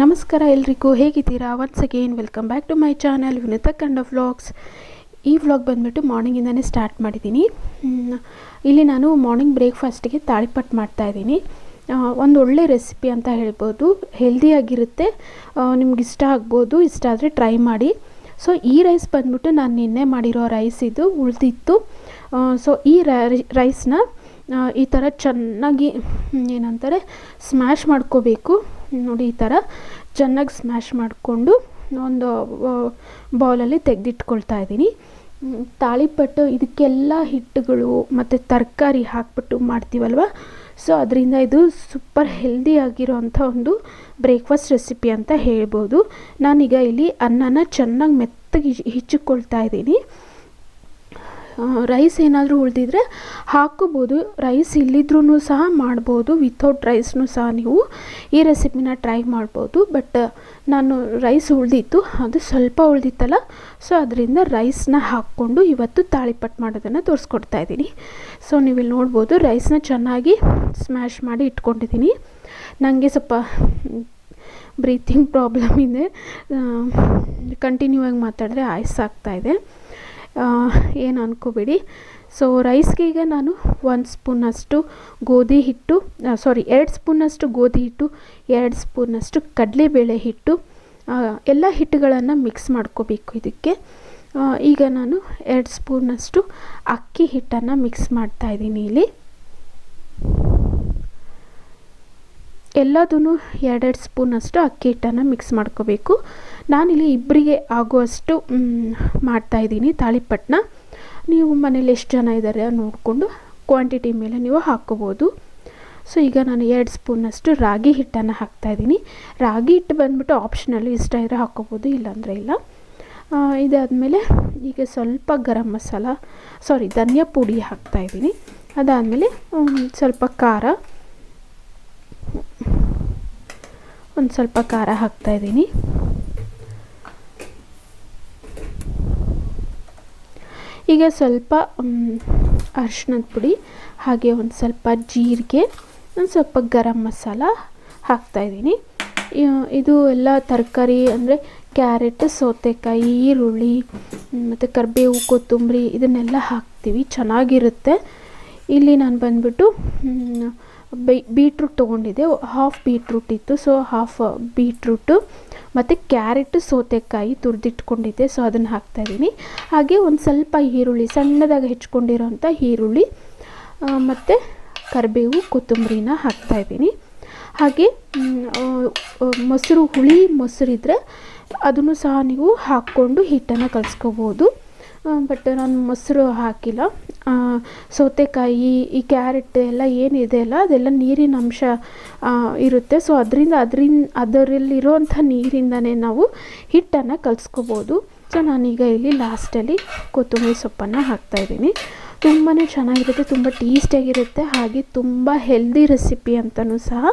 ನಮಸ್ಕಾರ ಎಲ್ರಿಗೂ, ಹೇಗಿದ್ದೀರಾ? Once again welcome back to my channel Vinutha ಕಂಡ ವ್ಲಾಗ್ಸ್. ಈ ವ್ಲಾಗ್ ಬಂದುಬಿಟ್ಟು ಮಾರ್ನಿಂಗಿಂದನೇ ಸ್ಟಾರ್ಟ್ ಮಾಡಿದ್ದೀನಿ. ಇಲ್ಲಿ ನಾನು ಮಾರ್ನಿಂಗ್ ಬ್ರೇಕ್ಫಾಸ್ಟಿಗೆ ತಾಳಿಪಟ್ಟು ಮಾಡ್ತಾಯಿದ್ದೀನಿ. ಒಂದು ಒಳ್ಳೆ ರೆಸಿಪಿ ಅಂತ ಹೇಳ್ಬೋದು, ಹೆಲ್ದಿಯಾಗಿರುತ್ತೆ, ನಿಮ್ಗೆ ಇಷ್ಟ ಆಗ್ಬೋದು. ಇಷ್ಟ ಆದರೆ ಟ್ರೈ ಮಾಡಿ. ಸೊ ಈ ರೈಸ್ ಬಂದ್ಬಿಟ್ಟು ನಾನು ನಿನ್ನೆ ಮಾಡಿರೋ ರೈಸ್ ಇದು ಉಳಿದಿತ್ತು. ಸೊ ಈ ರೈಸ್ನ ಈ ಥರ ಚೆನ್ನಾಗಿ ಏನಂತಾರೆ ಸ್ಮ್ಯಾಶ್ ಮಾಡ್ಕೋಬೇಕು. ನೋಡಿ, ಈ ಥರ ಚೆನ್ನಾಗಿ ಸ್ಮ್ಯಾಶ್ ಮಾಡಿಕೊಂಡು ಒಂದು ಬೌಲಲ್ಲಿ ತೆಗೆದಿಟ್ಕೊಳ್ತಾ ಇದ್ದೀನಿ. ತಾಳಿಪಟ್ಟು ಇದಕ್ಕೆಲ್ಲ ಹಿಟ್ಟುಗಳು ಮತ್ತು ತರಕಾರಿ ಹಾಕ್ಬಿಟ್ಟು ಮಾಡ್ತೀವಲ್ವ, ಸೊ ಅದರಿಂದ ಇದು ಸೂಪರ್ ಹೆಲ್ದಿಯಾಗಿರೋವಂಥ ಒಂದು ಬ್ರೇಕ್ಫಾಸ್ಟ್ ರೆಸಿಪಿ ಅಂತ ಹೇಳ್ಬೋದು. ನಾನೀಗ ಇಲ್ಲಿ ಅನ್ನನ ಚೆನ್ನಾಗಿ ಮೆತ್ತಗೆ ಹಿಚ್ಚಿಕೊಳ್ತಾ ಇದ್ದೀನಿ. ರೈಸ್ ಏನಾದರೂ ಉಳಿದಿದ್ರೆ ಹಾಕೋಬೋದು, ರೈಸ್ ಇಲ್ಲಿದ್ರೂ ಸಹ ಮಾಡ್ಬೋದು. ವಿತೌಟ್ ರೈಸ್ನೂ ಸಹ ನೀವು ಈ ರೆಸಿಪಿನ ಟ್ರೈ ಮಾಡ್ಬೋದು. ಬಟ್ ನಾನು ರೈಸ್ ಉಳಿದಿತ್ತು, ಅದು ಸ್ವಲ್ಪ ಉಳಿದಿತ್ತಲ್ಲ, ಸೊ ಅದರಿಂದ ರೈಸ್ನ ಹಾಕ್ಕೊಂಡು ಇವತ್ತು ತಾಳಿಪಟ್ಟು ಮಾಡೋದನ್ನು ತೋರಿಸ್ಕೊಡ್ತಾ ಇದ್ದೀನಿ. ಸೊ ನೀವಿಲ್ಲಿ ನೋಡ್ಬೋದು, ರೈಸ್ನ ಚೆನ್ನಾಗಿ ಸ್ಮ್ಯಾಶ್ ಮಾಡಿ ಇಟ್ಕೊಂಡಿದ್ದೀನಿ. ನನಗೆ ಸ್ವಲ್ಪ ಬ್ರೀತಿಂಗ್ ಪ್ರಾಬ್ಲಮ್ ಇದೆ, ಕಂಟಿನ್ಯೂ ಆಗಿ ಮಾತಾಡಿದ್ರೆ ಆಯ್ಸ್ ಆಗ್ತಾಯಿದೆ, ಏನು ಅಂದ್ಕೋಬೇಡಿ. ಸೊ ರೈಸ್ಗೆ ಈಗ ನಾನು 1 ಸ್ಪೂನಷ್ಟು ಗೋಧಿ ಹಿಟ್ಟು, 2 ಸ್ಪೂನಷ್ಟು ಗೋಧಿ ಹಿಟ್ಟು, 2 ಸ್ಪೂನಷ್ಟು ಕಡಲೆಬೇಳೆ ಹಿಟ್ಟು, ಎಲ್ಲ ಹಿಟ್ಟುಗಳನ್ನು ಮಿಕ್ಸ್ ಮಾಡ್ಕೋಬೇಕು ಇದಕ್ಕೆ. ಈಗ ನಾನು 2 ಸ್ಪೂನಷ್ಟು ಅಕ್ಕಿ ಹಿಟ್ಟನ್ನು ಮಿಕ್ಸ್ ಮಾಡ್ತಾಯಿದ್ದೀನಿ. ಇಲ್ಲಿ ಎಲ್ಲದೂ 2 ಸ್ಪೂನಷ್ಟು ಅಕ್ಕಿ ಹಿಟ್ಟನ್ನು ಮಿಕ್ಸ್ ಮಾಡ್ಕೋಬೇಕು. ನಾನಿಲ್ಲಿ ಇಬ್ಬರಿಗೆ ಆಗುವಷ್ಟು ಮಾಡ್ತಾಯಿದ್ದೀನಿ ತಾಳಿಪಟ್ಟನ್ನ. ನೀವು ಮನೇಲಿ ಎಷ್ಟು ಜನ ಇದ್ದಾರೆ ನೋಡಿಕೊಂಡು ಕ್ವಾಂಟಿಟಿ ಮೇಲೆ ನೀವು ಹಾಕ್ಕೋಬೋದು. ಸೊ ಈಗ ನಾನು 2 ಸ್ಪೂನಷ್ಟು ರಾಗಿ ಹಿಟ್ಟನ್ನು ಹಾಕ್ತಾಯಿದ್ದೀನಿ. ರಾಗಿ ಹಿಟ್ಟು ಬಂದುಬಿಟ್ಟು ಆಪ್ಷನಲ್, ಇಷ್ಟ ಇದ್ದರೆ ಹಾಕ್ಕೋಬೋದು, ಇಲ್ಲಾಂದರೆ ಇಲ್ಲ. ಇದಾದಮೇಲೆ ಈಗ ಸ್ವಲ್ಪ ಗರಂ ಮಸಾಲ, ಧನಿಯಾ ಪುಡಿ ಹಾಕ್ತಾಯಿದ್ದೀನಿ. ಅದಾದಮೇಲೆ ಸ್ವಲ್ಪ ಖಾರ, ಒಂದು ಸ್ವಲ್ಪ ಖಾರ ಹಾಕ್ತಾಯಿದ್ದೀನಿ. ಈಗ ಸ್ವಲ್ಪ ಅರಿಶಿಣದ ಪುಡಿ, ಹಾಗೆ ಒಂದು ಸ್ವಲ್ಪ ಜೀರಿಗೆ, ಒಂದು ಸ್ವಲ್ಪ ಗರಂ ಮಸಾಲ ಹಾಕ್ತಾಯಿದ್ದೀನಿ. ಇದು ಎಲ್ಲ ತರಕಾರಿ ಅಂದರೆ ಕ್ಯಾರೆಟ್, ಸೌತೆಕಾಯಿ, ಈರುಳ್ಳಿ ಮತ್ತು ಕರಿಬೇವು, ಕೊತ್ತಂಬರಿ ಇದನ್ನೆಲ್ಲ ಹಾಕ್ತೀವಿ, ಚೆನ್ನಾಗಿರುತ್ತೆ. ಇಲ್ಲಿ ನಾನು ಬಂದುಬಿಟ್ಟು ಬೀಟ್ರೂಟ್ ತೊಗೊಂಡಿದ್ದೆ, ಹಾಫ್ ಬೀಟ್ರೂಟ್ ಇತ್ತು, ಸೊ ಹಾಫ್ ಬೀಟ್ರೂಟು ಮತ್ತು ಕ್ಯಾರೆಟ್, ಸೌತೆಕಾಯಿ ತುರಿದಿಟ್ಕೊಂಡಿದ್ದೆ, ಸೊ ಅದನ್ನು ಹಾಕ್ತಾಯಿದ್ದೀನಿ. ಹಾಗೆ ಒಂದು ಸ್ವಲ್ಪ ಈರುಳ್ಳಿ, ಸಣ್ಣದಾಗಿ ಹೆಚ್ಕೊಂಡಿರೋಂಥ ಈರುಳ್ಳಿ ಮತ್ತು ಕರಿಬೇವು, ಕೊತ್ತಂಬರಿನ ಹಾಕ್ತಾಯಿದ್ದೀನಿ. ಹಾಗೆ ಮೊಸರು, ಹುಳಿ ಮೊಸರಿದ್ದರೆ ಅದನ್ನು ಸಹ ನೀವು ಹಾಕ್ಕೊಂಡು ಹಿಟ್ಟನ್ನು ಕಲಿಸ್ಕೋಬೋದು. ಬಟ್ ನಾನು ಮೊಸರು ಹಾಕಿಲ್ಲ. ಸೌತೆಕಾಯಿ, ಈ ಕ್ಯಾರೆಟ್ ಎಲ್ಲ ಏನಿದೆ ಅಲ್ಲ, ಅದೆಲ್ಲ ನೀರಿನ ಅಂಶ ಇರುತ್ತೆ. ಸೊ ಅದರಲ್ಲಿರೋವಂಥ ನೀರಿಂದನೇ ನಾವು ಹಿಟ್ಟನ್ನು ಕಲಿಸ್ಕೋಬೋದು. ಸೊ ನಾನೀಗ ಇಲ್ಲಿ ಲಾಸ್ಟಲ್ಲಿ ಕೊತ್ತಂಬರಿ ಸೊಪ್ಪನ್ನು ಹಾಕ್ತಾಯಿದ್ದೀನಿ. ತುಂಬಾ ಚೆನ್ನಾಗಿರುತ್ತೆ, ತುಂಬ ಟೇಸ್ಟಿಯಾಗಿರುತ್ತೆ, ಹಾಗೆ ತುಂಬ ಹೆಲ್ದಿ ರೆಸಿಪಿ ಅಂತಲೂ ಸಹ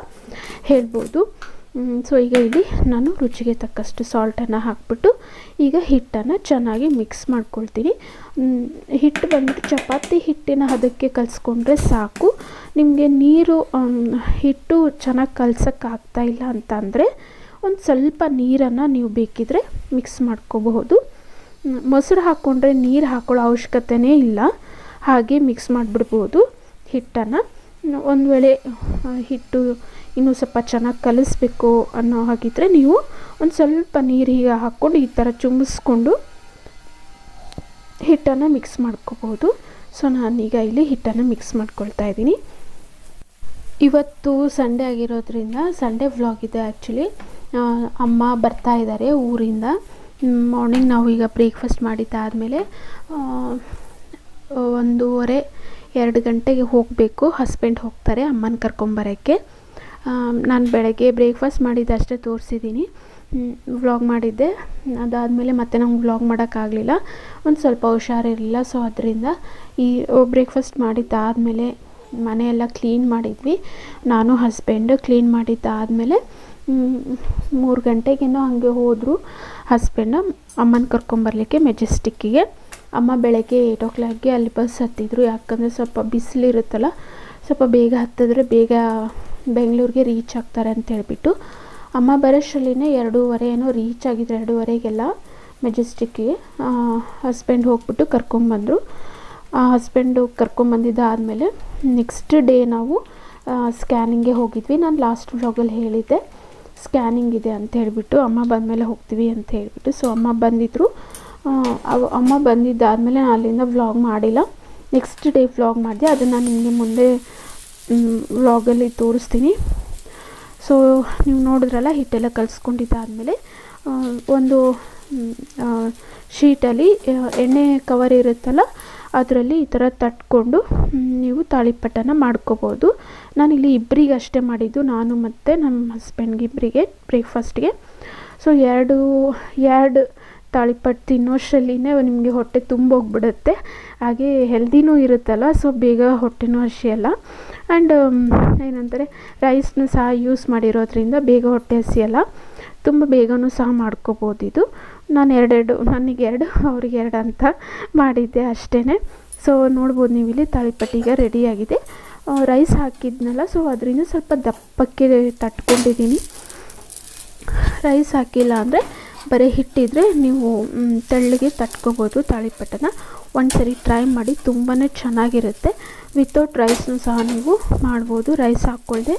ಹೇಳ್ಬೋದು. ಸೊ ಈಗ ಇಲ್ಲಿ ನಾನು ರುಚಿಗೆ ತಕ್ಕಷ್ಟು ಸಾಲ್ಟನ್ನು ಹಾಕ್ಬಿಟ್ಟು ಈಗ ಹಿಟ್ಟನ್ನು ಚೆನ್ನಾಗಿ ಮಿಕ್ಸ್ ಮಾಡ್ಕೊಳ್ತೀನಿ. ಹಿಟ್ಟು ಬಂದ್ಬಿಟ್ಟು ಚಪಾತಿ ಹಿಟ್ಟಿನ ಹದಕ್ಕೆ ಕಲಿಸ್ಕೊಂಡ್ರೆ ಸಾಕು. ನಿಮಗೆ ನೀರು ಹಿಟ್ಟು ಚೆನ್ನಾಗಿ ಕಲ್ಸೋಕ್ಕಾಗ್ತಾ ಇಲ್ಲ ಅಂತ ಅಂದರೆ ಒಂದು ಸ್ವಲ್ಪ ನೀರನ್ನು ನೀವು ಬೇಕಿದ್ರೆ ಮಿಕ್ಸ್ ಮಾಡ್ಕೋಬಹುದು. ಮೊಸರು ಹಾಕ್ಕೊಂಡ್ರೆ ನೀರು ಹಾಕೊಳ್ಳೋ ಅವಶ್ಯಕತೆಯೇ ಇಲ್ಲ, ಹಾಗೆ ಮಿಕ್ಸ್ ಮಾಡಿಬಿಡ್ಬೋದು ಹಿಟ್ಟನ್ನು. ಒಂದು ವೇಳೆ ಹಿಟ್ಟು ಇನ್ನೂ ಸ್ವಲ್ಪ ಚೆನ್ನಾಗಿ ಕಲಿಸ್ಬೇಕು ಅನ್ನೋ ಹಾಗಿದ್ರೆ ನೀವು ಒಂದು ಸ್ವಲ್ಪ ನೀರು ಹೀಗೆ ಹಾಕ್ಕೊಂಡು ಈ ಥರ ಚುಮ್ಮಿಸ್ಕೊಂಡು ಹಿಟ್ಟನ್ನು ಮಿಕ್ಸ್ ಮಾಡ್ಕೋಬೋದು. ಸೊ ನಾನೀಗ ಇಲ್ಲಿ ಹಿಟ್ಟನ್ನು ಮಿಕ್ಸ್ ಮಾಡ್ಕೊಳ್ತಾ ಇದ್ದೀನಿ. ಇವತ್ತು ಸಂಡೇ ಆಗಿರೋದ್ರಿಂದ ಸಂಡೇ ವ್ಲಾಗ್ ಇದೆ ಆ್ಯಕ್ಚುಲಿ. ಅಮ್ಮ ಬರ್ತಾ ಇದ್ದಾರೆ ಊರಿಂದ. ಮಾರ್ನಿಂಗ್ ನಾವು ಈಗ ಬ್ರೇಕ್ಫಾಸ್ಟ್ ಮಾಡಿದ್ದಾದಮೇಲೆ 1:30-2 ಗಂಟೆಗೆ ಹೋಗಬೇಕು. ಹಸ್ಬೆಂಡ್ ಹೋಗ್ತಾರೆ ಅಮ್ಮನ ಕರ್ಕೊಂಬರೋಕ್ಕೆ. ನಾನು ಬೆಳಗ್ಗೆ ಬ್ರೇಕ್ಫಾಸ್ಟ್ ಮಾಡಿದ್ದಷ್ಟೇ ತೋರಿಸಿದ್ದೀನಿ, ವ್ಲಾಗ್ ಮಾಡಿದ್ದೆ. ಅದಾದಮೇಲೆ ಮತ್ತೆ ನಂಗೆ ವ್ಲಾಗ್ ಮಾಡೋಕ್ಕಾಗಲಿಲ್ಲ, ಒಂದು ಸ್ವಲ್ಪ ಹುಷಾರಿರಲಿಲ್ಲ. ಸೊ ಅದರಿಂದ ಈ ಬ್ರೇಕ್ಫಾಸ್ಟ್ ಮಾಡಿದ್ದಾದಮೇಲೆ ಮನೆಯೆಲ್ಲ ಕ್ಲೀನ್ ಮಾಡಿದ್ವಿ, ನಾನು ಹಸ್ಬೆಂಡು. ಕ್ಲೀನ್ ಮಾಡಿದ್ದಾದಮೇಲೆ 3 ಗಂಟೆಗೇನೋ ಹಾಗೆ ಹೋದರು ಹಸ್ಬೆಂಡ್ ಅಮ್ಮನ ಕರ್ಕೊಂಬರ್ಲಿಕ್ಕೆ ಮೆಜೆಸ್ಟಿಕ್ಕಿಗೆ. ಅಮ್ಮ ಬೆಳಗ್ಗೆ 8 o'clockಗೆ ಅಲ್ಲಿ ಬಸ್ ಹತ್ತಿದ್ರು, ಯಾಕಂದರೆ ಸ್ವಲ್ಪ ಬಿಸಿಲಿರುತ್ತಲ್ಲ, ಸ್ವಲ್ಪ ಬೇಗ ಹತ್ತಿದ್ರೆ ಬೇಗ ಬೆಂಗಳೂರಿಗೆ ರೀಚ್ ಆಗ್ತಾರೆ ಅಂತ ಹೇಳ್ಬಿಟ್ಟು ಅಮ್ಮ ಬರೋಷ್ಟರಲ್ಲಿನೇ 2:15 ಏನೋ ರೀಚ್ ಆಗಿದ್ರು, 2:15ಗೆಲ್ಲ ಮೆಜೆಸ್ಟಿಕ್ಕಿಗೆ. ಹಸ್ಬೆಂಡ್ ಹೋಗ್ಬಿಟ್ಟು ಕರ್ಕೊಂಬಂದರು. ಹಸ್ಬೆಂಡು ಕರ್ಕೊಂಬಂದಿದ್ದಾದಮೇಲೆ ನೆಕ್ಸ್ಟ್ ಡೇ ನಾವು ಸ್ಕ್ಯಾನಿಂಗ್ಗೆ ಹೋಗಿದ್ವಿ. ನಾನು ಲಾಸ್ಟ್ ವ್ಲಾಗಲ್ಲಿ ಹೇಳಿದ್ದೆ ಸ್ಕ್ಯಾನಿಂಗ್ ಇದೆ ಅಂತ ಹೇಳಿಬಿಟ್ಟು, ಅಮ್ಮ ಬಂದಮೇಲೆ ಹೋಗ್ತೀವಿ ಅಂತ ಹೇಳಿಬಿಟ್ಟು. ಸೊ ಅಮ್ಮ ಬಂದಿದ್ದರು. ಅಮ್ಮ ಬಂದಿದ್ದಾದಮೇಲೆ ನಾನು ಅಲ್ಲಿಂದ ವ್ಲಾಗ್ ಮಾಡಿಲ್ಲ. ನೆಕ್ಸ್ಟ್ ಡೇ ವ್ಲಾಗ್ ಮಾಡಿದೆ, ಅದನ್ನು ನಿಮಗೆ ಮುಂದೆ ವ್ಲಾಗಲ್ಲಿ ತೋರಿಸ್ತೀನಿ. ಸೊ ನೀವು ನೋಡಿದ್ರಲ್ಲ, ಹಿಟ್ಟೆಲ್ಲ ಕಲಿಸ್ಕೊಂಡಿದ್ದಾದಮೇಲೆ ಒಂದು ಶೀಟಲ್ಲಿ ಎಣ್ಣೆ ಕವರ್ ಇರುತ್ತಲ್ಲ, ಅದರಲ್ಲಿ ಈ ಥರ ತಟ್ಕೊಂಡು ನೀವು ತಾಳಿಪಟ್ಟನ್ನು ಮಾಡ್ಕೋಬೋದು. ನಾನಿಲ್ಲಿ ಇಬ್ಬರಿಗೆ ಅಷ್ಟೇ ಮಾಡಿದ್ದು, ನಾನು ಮತ್ತು ನಮ್ಮ ಹಸ್ಬೆಂಡ್ಗೆ ಇಬ್ಬರಿಗೆ ಬ್ರೇಕ್ಫಾಸ್ಟ್ಗೆ. ಸೊ ಎರಡು ತಾಳಿಪಟ್ಟು ತಿನ್ನೋಷ್ಟರಲ್ಲಿನೇ ನಿಮಗೆ ಹೊಟ್ಟೆ ತುಂಬೋಗ್ಬಿಡುತ್ತೆ. ಹಾಗೆ ಹೆಲ್ದಿನೂ ಇರುತ್ತಲ್ಲ, ಸೊ ಬೇಗ ಹೊಟ್ಟೆನೂ ಹಸಿಯಲ್ಲ. ಆ್ಯಂಡ್ ಏನಂತಾರೆ, ರೈಸ್ನೂ ಸಹ ಯೂಸ್ ಮಾಡಿರೋದ್ರಿಂದ ಬೇಗ ಹೊಟ್ಟೆ ಹಸಿಯಲ್ಲ, ತುಂಬ ಬೇಗನೂ ಸಹ ಮಾಡ್ಕೋಬೋದು ಇದು. ನಾನು ನನಗೆ 2 ಅವ್ರಿಗೆ 2 ಅಂತ ಮಾಡಿದ್ದೆ ಅಷ್ಟೇ. ಸೊ ನೋಡ್ಬೋದು ನೀವು ಇಲ್ಲಿ ತಾಳಿಪಟ್ಟು ಈಗ ರೆಡಿಯಾಗಿದೆ. ರೈಸ್ ಹಾಕಿದ್ನಲ್ಲ, ಸೊ ಅದರಿಂದ ಸ್ವಲ್ಪ ದಪ್ಪಕ್ಕೆ ತಟ್ಕೊಂಡಿದ್ದೀನಿ. ರೈಸ್ ಹಾಕಿಲ್ಲ ಅಂದರೆ ಬರೀ ಹಿಟ್ಟಿದ್ರೆ ನೀವು ತೆಳ್ಳಗೆ ತಟ್ಕೋಬೋದು ತಾಳಿಪಟ್ಟನ್ನು. ಒಂದು ಸರಿ ಟ್ರೈ ಮಾಡಿ, ತುಂಬಾ ಚೆನ್ನಾಗಿರುತ್ತೆ. ವಿತೌಟ್ ರೈಸ್ನೂ ಸಹ ನೀವು ಮಾಡ್ಬೋದು, ರೈಸ್ ಹಾಕ್ಕೊಳ್ದೆ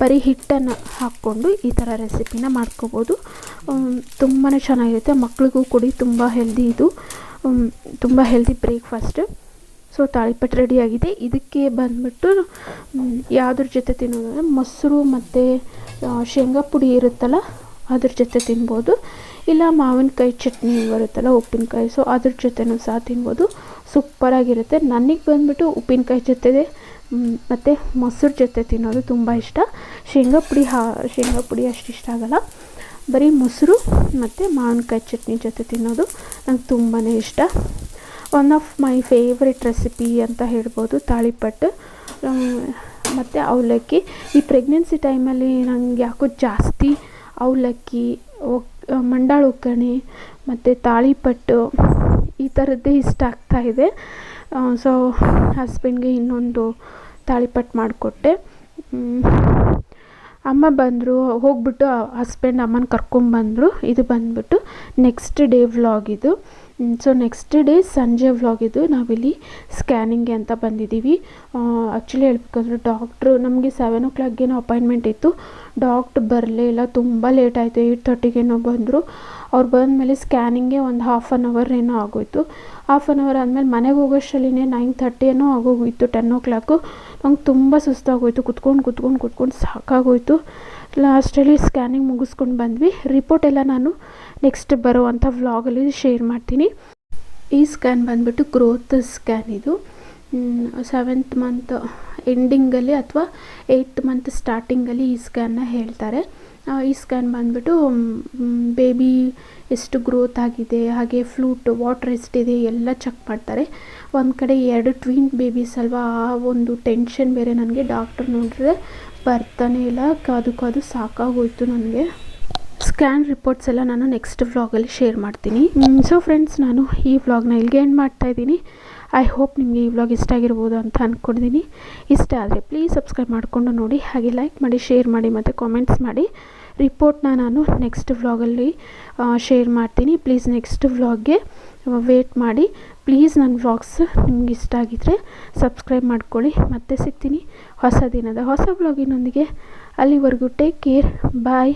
ಬರೀ ಹಿಟ್ಟನ್ನು ಹಾಕ್ಕೊಂಡು ಈ ಥರ ರೆಸಿಪಿನ ಮಾಡ್ಕೋಬೋದು. ತುಂಬಾ ಚೆನ್ನಾಗಿರುತ್ತೆ, ಮಕ್ಳಿಗೂ ಕೊಡಿ, ತುಂಬ ಹೆಲ್ದಿ ಇದು, ತುಂಬ ಹೆಲ್ದಿ ಬ್ರೇಕ್ಫಾಸ್ಟ್. ಸೊ ತಾಳಿಪಟ್ಟು ರೆಡಿಯಾಗಿದೆ. ಇದಕ್ಕೆ ಬಂದುಬಿಟ್ಟು ಯಾವುದ್ರ ಜೊತೆ ತಿನ್ನೋದಂದರೆ ಮೊಸರು ಮತ್ತು ಶೇಂಗಾ ಪುಡಿ ಇರುತ್ತಲ್ಲ, ಅದ್ರ ಜೊತೆ ತಿನ್ಬೋದು. ಇಲ್ಲ ಮಾವಿನಕಾಯಿ ಚಟ್ನಿ ಬರುತ್ತಲ್ಲ, ಉಪ್ಪಿನಕಾಯಿ, ಸೊ ಅದ್ರ ಜೊತೆನೂ ಸಹ ತಿನ್ಬೋದು. ಸೂಪರಾಗಿರುತ್ತೆ. ನನಗೆ ಬಂದುಬಿಟ್ಟು ಉಪ್ಪಿನಕಾಯಿ ಜೊತೆ ಮತ್ತು ಮೊಸರು ಜೊತೆ ತಿನ್ನೋದು ತುಂಬ ಇಷ್ಟ. ಶೇಂಗಾ ಪುಡಿ ಅಷ್ಟು ಇಷ್ಟ ಆಗೋಲ್ಲ. ಬರೀ ಮೊಸರು ಮತ್ತು ಮಾವಿನಕಾಯಿ ಚಟ್ನಿ ಜೊತೆ ತಿನ್ನೋದು ನಂಗೆ ತುಂಬಾ ಇಷ್ಟ. One of my favourite recipe ಅಂತ ಹೇಳ್ಬೋದು ತಾಳಿಪಟ್ಟು. ಮತ್ತು ಅವಲಕ್ಕಿ. ಈ ಪ್ರೆಗ್ನೆನ್ಸಿ ಟೈಮಲ್ಲಿ ನಂಗೆ ಯಾಕೋ ಜಾಸ್ತಿ ಅವಲಕ್ಕಿ, ಮಂಡಾಳ ಒಗ್ಗರಣೆ ಮತ್ತು ತಾಳಿಪಟ್ಟು ಈ ಥರದ್ದೇ ಇಷ್ಟ ಆಗ್ತಾಯಿದೆ. ಸೊ ಹಸ್ಬೆಂಡ್ಗೆ ಇನ್ನೊಂದು ತಾಳಿಪಟ್ಟು ಮಾಡಿಕೊಟ್ಟೆ. ಅಮ್ಮ ಬಂದರು, ಹೋಗ್ಬಿಟ್ಟು ಹಸ್ಬೆಂಡ್ ಅಮ್ಮನ ಕರ್ಕೊಂಬಂದರು. ಇದು ಬಂದುಬಿಟ್ಟು ನೆಕ್ಸ್ಟ್ ಡೇ ವ್ಲಾಗ್ ಇದು. ಸೊ ನೆಕ್ಸ್ಟ್ ಡೇ ಸಂಜೆ ವ್ಲಾಗ್ ಇದು. ನಾವಿಲ್ಲಿ ಸ್ಕ್ಯಾನಿಂಗ್ಗೆ ಅಂತ ಬಂದಿದ್ದೀವಿ. ಆ್ಯಕ್ಚುಲಿ ಹೇಳ್ಬೇಕಂದ್ರೆ ಡಾಕ್ಟ್ರು ನಮಗೆ 7 o'clockಗೇನೋ ಅಪಾಯಿಂಟ್ಮೆಂಟ್ ಇತ್ತು. ಡಾಕ್ಟ್ರ್ ಬರಲೇ ಇಲ್ಲ, ತುಂಬ ಲೇಟ್ ಆಯಿತು. 8:30ಗೇನೋ ಬಂದರು. ಅವ್ರು ಬಂದಮೇಲೆ ಸ್ಕ್ಯಾನಿಂಗ್ಗೆ ಒಂದು 1/2 hour ಏನೋ ಆಗೋಯಿತು. 1/2 hour ಆದಮೇಲೆ ಮನೆಗೆ ಹೋಗೋಷ್ಟರಲ್ಲಿನೇ 9:30 ಏನೋ ಆಗೋಗಿತ್ತು, 10 o'clock. ನಂಗೆ ತುಂಬ ಸುಸ್ತಾಗೋಯಿತು, ಕುತ್ಕೊಂಡು ಸಾಕಾಗೋಯಿತು. ಲಾಸ್ಟಲ್ಲಿ ಸ್ಕ್ಯಾನಿಂಗ್ ಮುಗಿಸ್ಕೊಂಡು ಬಂದ್ವಿ. ರಿಪೋರ್ಟ್ ಎಲ್ಲ ನಾನು ನೆಕ್ಸ್ಟ್ ಬರೋವಂಥ ವ್ಲಾಗಲ್ಲಿ ಶೇರ್ ಮಾಡ್ತೀನಿ. ಈ ಸ್ಕ್ಯಾನ್ ಬಂದುಬಿಟ್ಟು ಗ್ರೋತ್ ಸ್ಕ್ಯಾನ್. ಇದು 7th month ಎಂಡಿಂಗಲ್ಲಿ ಅಥವಾ 8th month ಸ್ಟಾರ್ಟಿಂಗಲ್ಲಿ ಈ ಸ್ಕ್ಯಾನ್ನ ಹೇಳ್ತಾರೆ. ಈ ಸ್ಕ್ಯಾನ್ ಬಂದುಬಿಟ್ಟು ಬೇಬಿ ಎಷ್ಟು ಗ್ರೋತ್ ಆಗಿದೆ, ಹಾಗೆ ಫ್ಲೂಟ್ ವಾಟರ್ ಎಷ್ಟಿದೆ ಎಲ್ಲ ಚೆಕ್ ಮಾಡ್ತಾರೆ. ಒಂದು ಕಡೆ 2 ಟ್ವಿನ್ ಬೇಬೀಸ್ ಅಲ್ವಾ, ಆ ಒಂದು ಟೆನ್ಷನ್ ಬೇರೆ ನನಗೆ. ಡಾಕ್ಟರ್ ನೋಡಿದ್ರೆ ಬರ್ತಾನೆ ಇಲ್ಲ, ಕಾದು ಸಾಕಾಗೋಯ್ತು ನನಗೆ. ಸ್ಕ್ಯಾನ್ ರಿಪೋರ್ಟ್ಸ್ ಎಲ್ಲ ನಾನು ನೆಕ್ಸ್ಟ್ ವ್ಲಾಗಲ್ಲಿ ಶೇರ್ ಮಾಡ್ತೀನಿ. ಸೊ ಫ್ರೆಂಡ್ಸ್, ನಾನು ಈ ವ್ಲಾಗ್ನ ಇಲ್ಲಿಗೆ ಎಂಡ್ ಮಾಡ್ತಾಯಿದ್ದೀನಿ. ಐ ಹೋಪ್ ನಿಮಗೆ ಈ ವ್ಲಾಗ್ ಇಷ್ಟ ಆಗಿರ್ಬೋದು ಅಂತ ಅಂದ್ಕೊಂಡಿದ್ದೀನಿ. ಇಷ್ಟ ಆದರೆ ಪ್ಲೀಸ್ ಸಬ್ಸ್ಕ್ರೈಬ್ ಮಾಡಿಕೊಂಡು ನೋಡಿ, ಹಾಗೆ ಲೈಕ್ ಮಾಡಿ, ಶೇರ್ ಮಾಡಿ ಮತ್ತು ಕಾಮೆಂಟ್ಸ್ ಮಾಡಿ. ರಿಪೋರ್ಟ್ನ ನಾನು ನೆಕ್ಸ್ಟ್ ವ್ಲಾಗಲ್ಲಿ ಶೇರ್ ಮಾಡ್ತೀನಿ. ಪ್ಲೀಸ್ ನೆಕ್ಸ್ಟ್ ವ್ಲಾಗ್ಗೆ ವೇಟ್ ಮಾಡಿ. ಪ್ಲೀಸ್ ನನ್ನ ವ್ಲಾಗ್ಸ್ ನಿಮ್ಗೆ ಇಷ್ಟ ಆಗಿದ್ದರೆ ಸಬ್ಸ್ಕ್ರೈಬ್ ಮಾಡ್ಕೊಳ್ಳಿ. ಮತ್ತೆ ಸಿಗ್ತೀನಿ ಹೊಸ ದಿನದ ಹೊಸ ವ್ಲಾಗಿನೊಂದಿಗೆ. ಅಲ್ಲಿವರೆಗೂ ಟೇಕ್ ಕೇರ್, ಬಾಯ್.